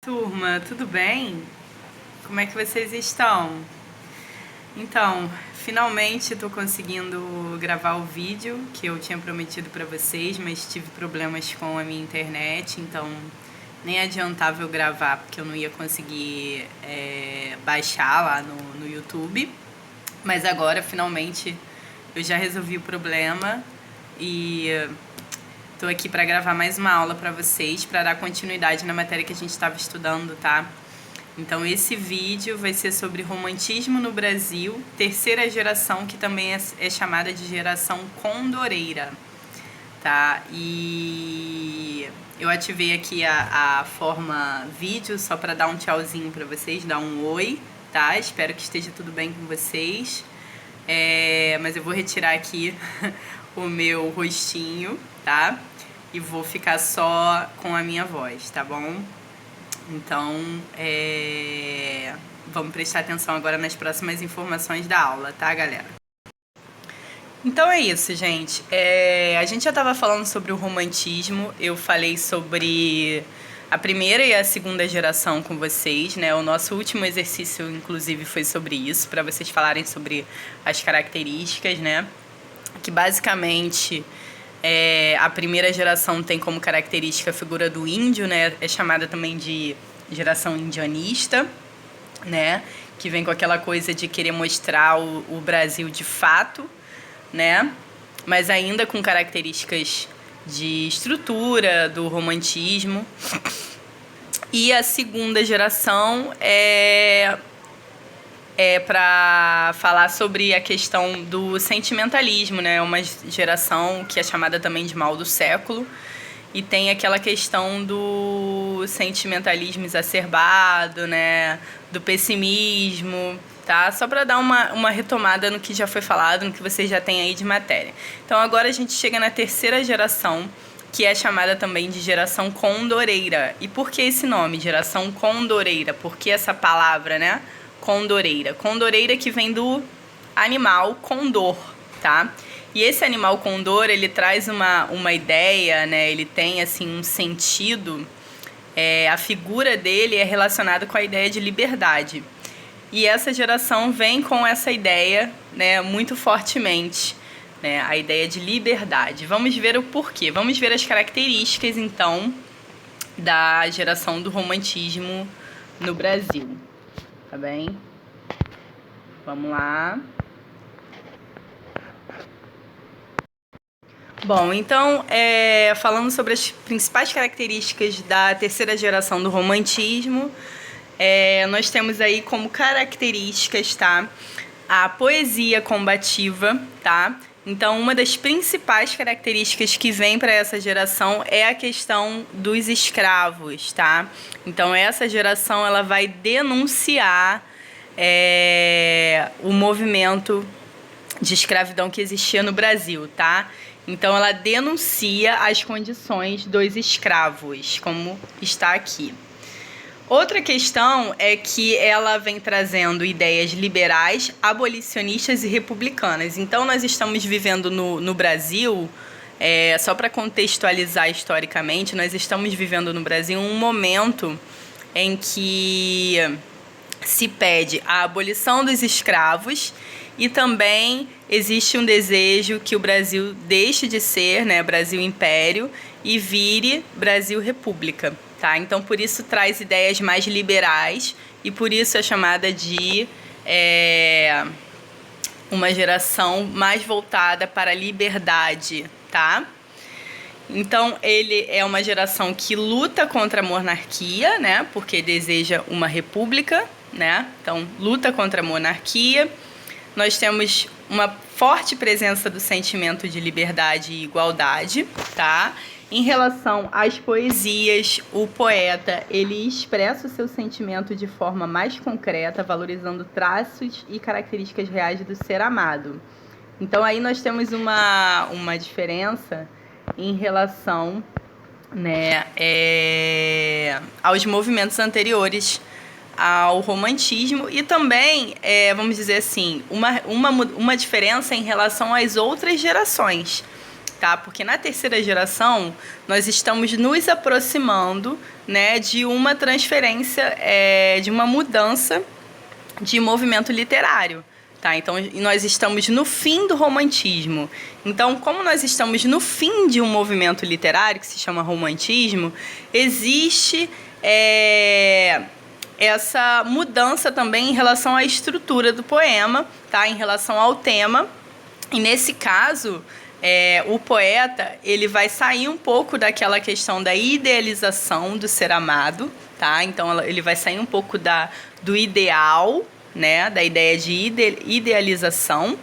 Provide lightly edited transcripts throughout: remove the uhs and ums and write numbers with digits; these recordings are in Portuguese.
Turma, tudo bem? Como é que vocês estão? Então, finalmente estou conseguindo gravar o vídeo que eu tinha prometido para vocês, mas tive problemas com a minha internet, então nem adiantava eu gravar porque eu não ia conseguir baixar lá no YouTube. Mas agora, finalmente, eu já resolvi o problema e tô aqui para gravar mais uma aula para vocês, para dar continuidade na matéria que a gente estava estudando, tá? Então esse vídeo vai ser sobre romantismo no Brasil, terceira geração, que também é chamada de geração condoreira, tá? E eu ativei aqui a forma vídeo só para dar um tchauzinho para vocês, dar um oi, tá? Espero que esteja tudo bem com vocês. Mas eu vou retirar aqui o meu rostinho, tá? E vou ficar só com a minha voz, tá bom? Então, vamos prestar atenção agora nas próximas informações da aula, tá, galera? Então é isso, gente. A gente já estava falando sobre o romantismo, eu falei sobre a primeira e a segunda geração com vocês, né? O nosso último exercício, inclusive, foi sobre isso, para vocês falarem sobre as características, né? Que basicamente a primeira geração tem como característica a figura do índio, né? É chamada também de geração indianista, né? Que vem com aquela coisa de querer mostrar o Brasil de fato, né? Mas ainda com características de estrutura do romantismo. E a segunda geração é para falar sobre a questão do sentimentalismo, né? Uma geração que é chamada também de mal do século e tem aquela questão do sentimentalismo exacerbado, né? Do pessimismo, tá? Só para dar uma retomada no que já foi falado, no que vocês já têm aí de matéria. Então agora a gente chega na terceira geração, que é chamada também de geração condoreira. E por que esse nome, geração condoreira? Por que essa palavra, né? Condoreira. Condoreira que vem do animal condor, tá? E esse animal condor, ele traz uma ideia, né? Ele tem, assim, um sentido. A figura dele é relacionada com a ideia de liberdade. E essa geração vem com essa ideia, né, muito fortemente, né? A ideia de liberdade. Vamos ver o porquê. Vamos ver as características, então, da geração do romantismo no Brasil. Tá bem? Vamos lá. Bom, então, falando sobre as principais características da terceira geração do romantismo, nós temos aí como características, tá? A poesia combativa, tá? Então, uma das principais características que vem para essa geração é a questão dos escravos, tá? Então, essa geração ela vai denunciar o movimento de escravidão que existia no Brasil, tá? Então, ela denuncia as condições dos escravos, como está aqui. Outra questão é que ela vem trazendo ideias liberais, abolicionistas e republicanas. Então, nós estamos vivendo no Brasil, só para contextualizar historicamente, nós estamos vivendo no Brasil um momento em que se pede a abolição dos escravos e também existe um desejo que o Brasil deixe de ser, né, Brasil Império e vire Brasil República. Tá? Então, por isso traz ideias mais liberais e por isso é chamada de uma geração mais voltada para a liberdade, tá? Então, ele é uma geração que luta contra a monarquia, né? Porque deseja uma república, né? Então, luta contra a monarquia. Nós temos uma forte presença do sentimento de liberdade e igualdade, tá? Em relação às poesias, o poeta, ele expressa o seu sentimento de forma mais concreta, valorizando traços e características reais do ser amado. Então, aí nós temos uma diferença em relação, né, aos movimentos anteriores ao romantismo e também, vamos dizer assim, uma diferença em relação às outras gerações. tá? Porque na terceira geração nós estamos nos aproximando, né, de uma transferência, de uma mudança de movimento literário. Tá, então nós estamos no fim do romantismo. Então, como nós estamos no fim de um movimento literário que se chama romantismo, existe essa mudança também em relação à estrutura do poema, tá? Em relação ao tema. E nesse caso, o poeta ele vai sair um pouco daquela questão da idealização do ser amado, tá? Então ele vai sair um pouco do ideal, né, da ideia de idealização,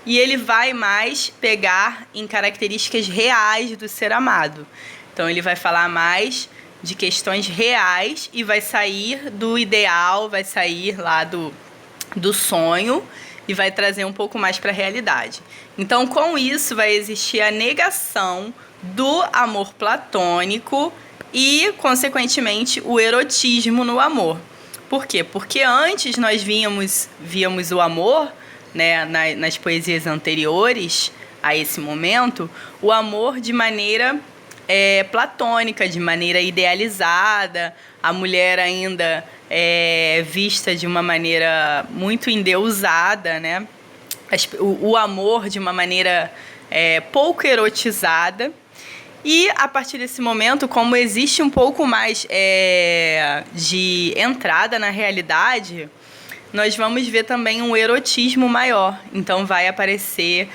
e ele vai mais pegar em características reais do ser amado. Então ele vai falar mais de questões reais e vai sair do ideal, vai sair lá do sonho e vai trazer um pouco mais para a realidade. Então, com isso, vai existir a negação do amor platônico e, consequentemente, o erotismo no amor. Por quê? Porque antes nós víamos o amor, né, nas poesias anteriores a esse momento, o amor de maneira platônica, de maneira idealizada, a mulher ainda vista de uma maneira muito endeusada, né? O amor de uma maneira pouco erotizada. E, a partir desse momento, como existe um pouco mais de entrada na realidade, nós vamos ver também um erotismo maior. Então, vai aparecer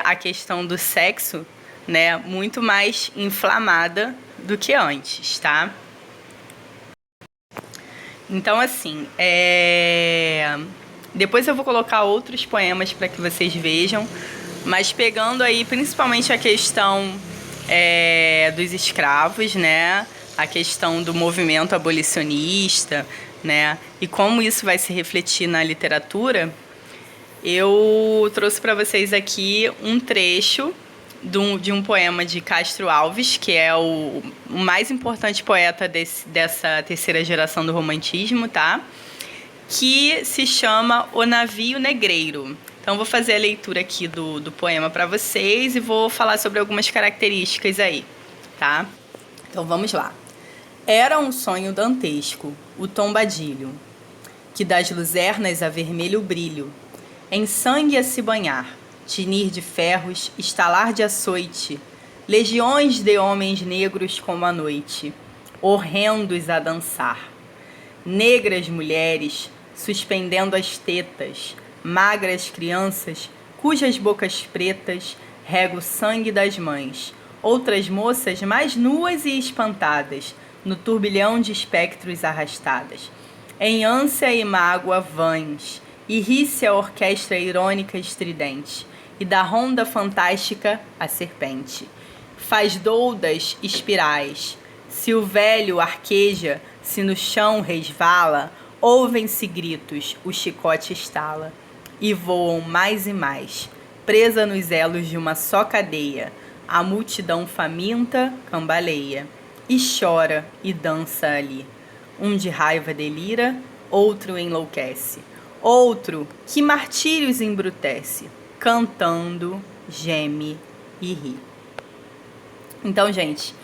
a questão do sexo, né, muito mais inflamada do que antes, tá? Então, assim, depois eu vou colocar outros poemas para que vocês vejam, mas pegando aí principalmente a questão dos escravos, né? A questão do movimento abolicionista, né? E como isso vai se refletir na literatura, eu trouxe para vocês aqui um trecho de um poema de Castro Alves, que é o mais importante poeta dessa terceira geração do romantismo, tá? Que se chama O Navio Negreiro. Então, vou fazer a leitura aqui do poema para vocês e vou falar sobre algumas características aí, tá? Então, vamos lá. Era um sonho dantesco, o tombadilho, que das luzernas a vermelho brilho, em sangue a se banhar, tinir de ferros, estalar de açoite, legiões de homens negros como a noite, horrendos a dançar. Negras mulheres, suspendendo as tetas, magras crianças, cujas bocas pretas rega o sangue das mães, outras moças mais nuas e espantadas, no turbilhão de espectros arrastadas. Em ânsia e mágoa vães, e ri-se a orquestra irônica estridente, e da ronda fantástica a serpente. Faz doudas espirais, se o velho arqueja, se no chão resvala, ouvem-se gritos, o chicote estala. E voam mais e mais, presa nos elos de uma só cadeia, a multidão faminta cambaleia, e chora e dança ali. Um de raiva delira, outro enlouquece, outro que martírios embrutece, cantando, geme e ri. Então, gente,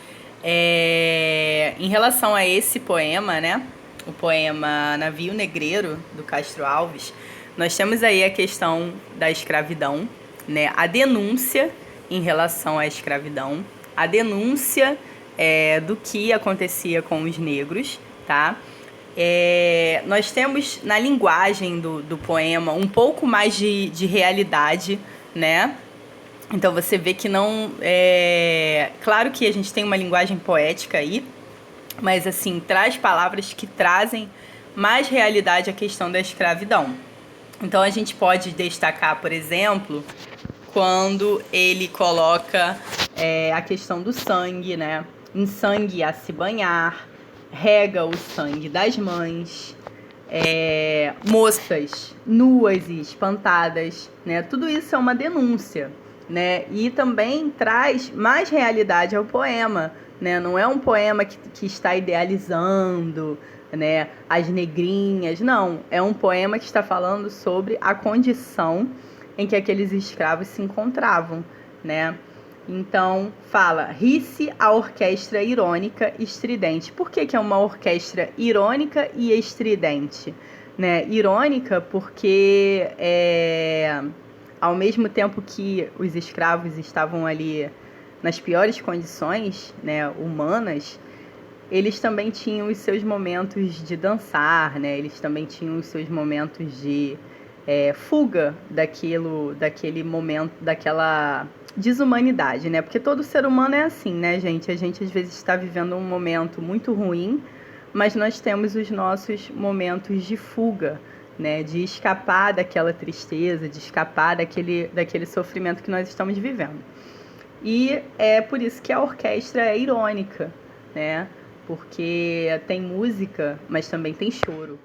em relação a esse poema, né, o poema Navio Negreiro, do Castro Alves, nós temos aí a questão da escravidão, né? A denúncia em relação à escravidão, a denúncia do que acontecia com os negros, tá? Nós temos na linguagem do poema um pouco mais de realidade, né? Então você vê que não... Claro que a gente tem uma linguagem poética aí, mas assim, traz palavras que trazem mais realidade à questão da escravidão. Então, a gente pode destacar, por exemplo, quando ele coloca a questão do sangue, né? Em sangue a se banhar, rega o sangue das mães, moças nuas e espantadas, né? Tudo isso é uma denúncia, né? E também traz mais realidade ao poema, né? Não é um poema que está idealizando, né, as negrinhas, não, é um poema que está falando sobre a condição em que aqueles escravos se encontravam, né? Então, fala, ri-se a orquestra irônica e estridente. Por que é uma orquestra irônica e estridente? Né? Irônica porque, ao mesmo tempo que os escravos estavam ali nas piores condições, né, humanas, eles também tinham os seus momentos de dançar, né? Eles também tinham os seus momentos de fuga daquele momento, daquela desumanidade, né? Porque todo ser humano é assim, né, gente? A gente às vezes está vivendo um momento muito ruim, mas nós temos os nossos momentos de fuga, né? De escapar daquela tristeza, de escapar daquele sofrimento que nós estamos vivendo. E é por isso que a orquestra é irônica, né? Porque tem música, mas também tem choro.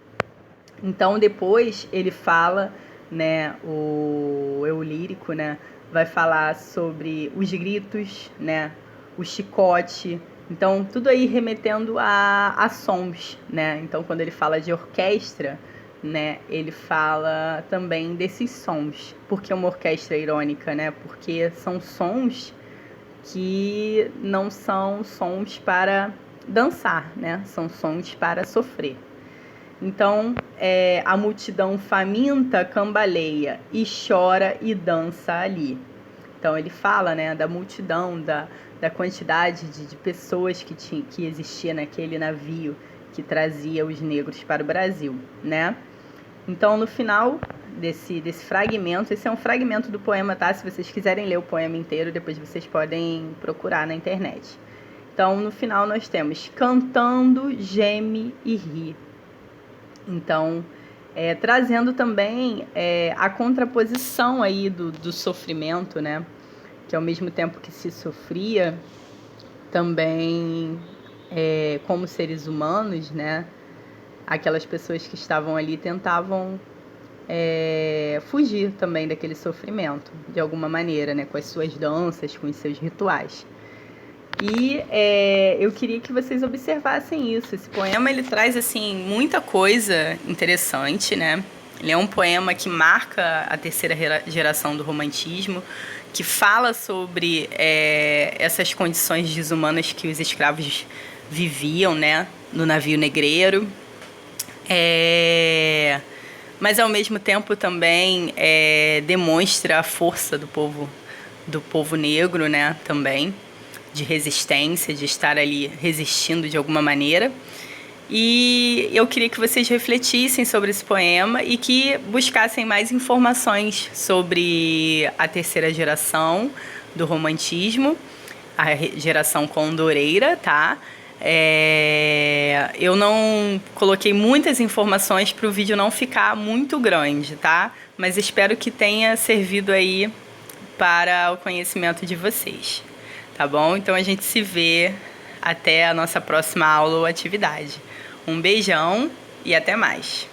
Então depois ele fala, né, o eu lírico, né, vai falar sobre os gritos, né, o chicote. Então tudo aí remetendo a sons, né? Então quando ele fala de orquestra, né, ele fala também desses sons. Por que uma orquestra irônica, né? Porque são sons que não são sons para dançar, né? São sons para sofrer. Então, a multidão faminta cambaleia e chora e dança ali. Então, ele fala, né, da multidão, da quantidade de pessoas que existia naquele navio que trazia os negros para o Brasil, né? Então, no final desse fragmento, esse é um fragmento do poema, tá? Se vocês quiserem ler o poema inteiro, depois vocês podem procurar na internet. Então, no final, nós temos cantando, geme e ri. Então, trazendo também a contraposição aí do sofrimento, né? Que ao mesmo tempo que se sofria, também como seres humanos, né? Aquelas pessoas que estavam ali tentavam fugir também daquele sofrimento, de alguma maneira, né? Com as suas danças, com os seus rituais. E eu queria que vocês observassem isso. Esse poema, ele traz, assim, muita coisa interessante, né? Ele é um poema que marca a terceira geração do romantismo, que fala sobre essas condições desumanas que os escravos viviam, né? No navio negreiro. Mas, ao mesmo tempo, também demonstra a força do povo negro, né? Também. De resistência, de estar ali resistindo de alguma maneira. E eu queria que vocês refletissem sobre esse poema e que buscassem mais informações sobre a terceira geração do romantismo, a geração condoreira, tá? Eu não coloquei muitas informações para o vídeo não ficar muito grande, tá? Mas espero que tenha servido aí para o conhecimento de vocês. Tá bom? Então a gente se vê até a nossa próxima aula ou atividade. Um beijão e até mais!